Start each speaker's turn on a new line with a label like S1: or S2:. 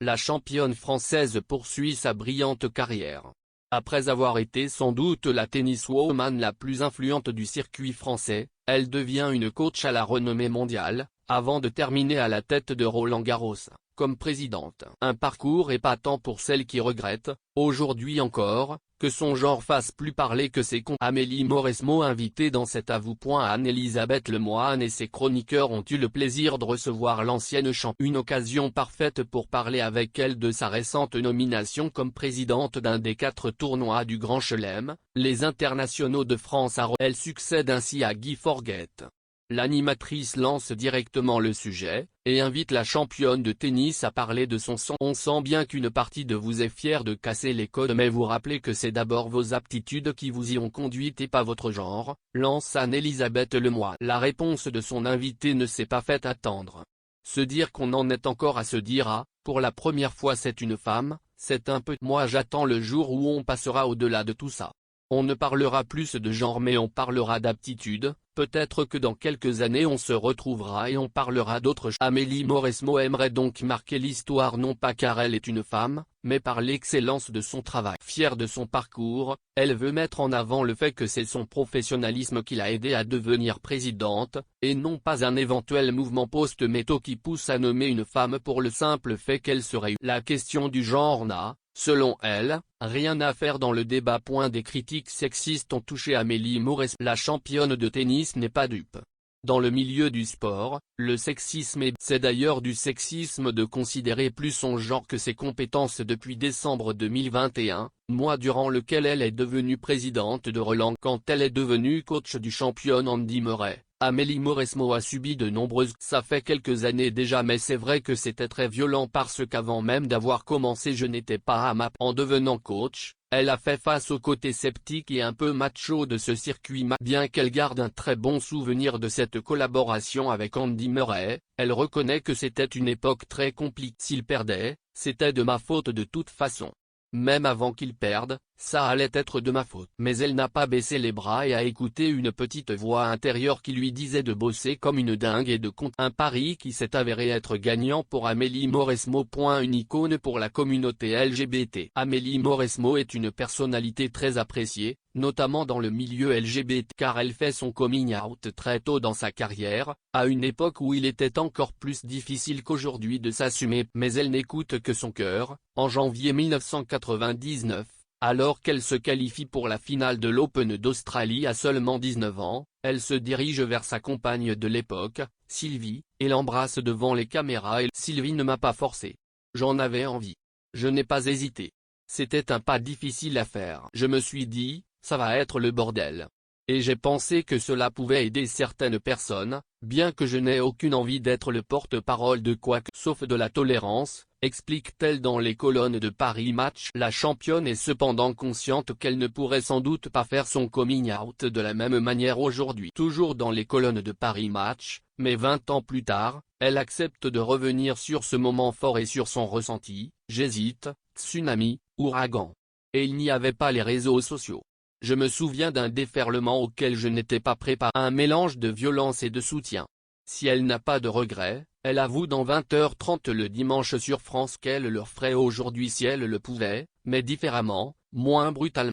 S1: la championne française poursuit sa brillante carrière. Après avoir été sans doute la tenniswoman la plus influente du circuit français, elle devient une coach à la renommée mondiale, avant de terminer à la tête de Roland-Garros, comme présidente. Un parcours épatant pour celle qui regrette, aujourd'hui encore, que son genre fasse plus parler que ses Amélie Mauresmo, invitée dans cet À vous. Anne-Elisabeth Lemoine et ses chroniqueurs ont eu le plaisir de recevoir l'ancienne championne. Une occasion parfaite pour parler avec elle de sa récente nomination comme présidente d'un des 4 tournois du Grand Chelem, les internationaux de France à Rome. Elle succède ainsi à Guy Forget. L'animatrice lance directement le sujet, et invite la championne de tennis à parler de son sang. On sent bien qu'une partie de vous est fière de casser les codes, mais vous rappelez que c'est d'abord vos aptitudes qui vous y ont conduite et pas votre genre, lance Anne-Elisabeth Lemoine. La réponse de son invité ne s'est pas fait attendre. Se dire qu'on en est encore à se dire ah, pour la première fois c'est une femme, c'est un peu. Moi j'attends le jour où on passera au-delà de tout ça. On ne parlera plus de genre mais on parlera d'aptitude, peut-être que dans quelques années on se retrouvera et on parlera d'autres choses. Amélie Mauresmo aimerait donc marquer l'histoire non pas car elle est une femme, mais par l'excellence de son travail. Fière de son parcours, elle veut mettre en avant le fait que c'est son professionnalisme qui l'a aidée à devenir présidente, et non pas un éventuel mouvement post-méto qui pousse à nommer une femme pour le simple fait qu'elle serait. La question du genre n'a, selon elle, rien à faire dans le débat. Des critiques sexistes ont touché Amélie Mauresmo. La championne de tennis n'est pas dupe. Dans le milieu du sport, le sexisme c'est d'ailleurs du sexisme de considérer plus son genre que ses compétences. Depuis décembre 2021, mois durant lequel elle est devenue présidente de Roland, quand elle est devenue coach du champion Andy Murray, Amélie Mauresmo a subi de nombreuses. Ça fait quelques années déjà, mais c'est vrai que c'était très violent parce qu'avant même d'avoir commencé je n'étais pas à ma. En devenant coach, elle a fait face au côté sceptique et un peu macho de ce circuit. Bien qu'elle garde un très bon souvenir de cette collaboration avec Andy Murray, elle reconnaît que c'était une époque très compliquée. S'il perdait, c'était de ma faute de toute façon. Même avant qu'il perde, ça allait être de ma faute. Mais elle n'a pas baissé les bras et a écouté une petite voix intérieure qui lui disait de bosser comme une dingue et de compter. Un pari qui s'est avéré être gagnant pour Amélie Mauresmo. Une icône pour la communauté LGBT. Amélie Mauresmo est une personnalité très appréciée, notamment dans le milieu LGBT car elle fait son coming out très tôt dans sa carrière, à une époque où il était encore plus difficile qu'aujourd'hui de s'assumer. Mais elle n'écoute que son cœur. En janvier 1999, alors qu'elle se qualifie pour la finale de l'Open d'Australie à seulement 19 ans, elle se dirige vers sa compagne de l'époque, Sylvie, et l'embrasse devant les caméras. Et Sylvie ne m'a pas forcé. J'en avais envie. Je n'ai pas hésité. C'était un pas difficile à faire. Je me suis dit, ça va être le bordel. Et j'ai pensé que cela pouvait aider certaines personnes, bien que je n'ai aucune envie d'être le porte-parole de quoi que sauf de la tolérance, explique-t-elle dans les colonnes de Paris Match. La championne est cependant consciente qu'elle ne pourrait sans doute pas faire son coming out de la même manière aujourd'hui. Toujours dans les colonnes de Paris Match, mais 20 ans plus tard, elle accepte de revenir sur ce moment fort et sur son ressenti. J'hésite, tsunami, ouragan. Et il n'y avait pas les réseaux sociaux. Je me souviens d'un déferlement auquel je n'étais pas préparé, un mélange de violence et de soutien. Si elle n'a pas de regrets, elle avoue dans 20h30 le dimanche sur France qu'elle le ferait aujourd'hui si elle le pouvait, mais différemment, moins brutalement.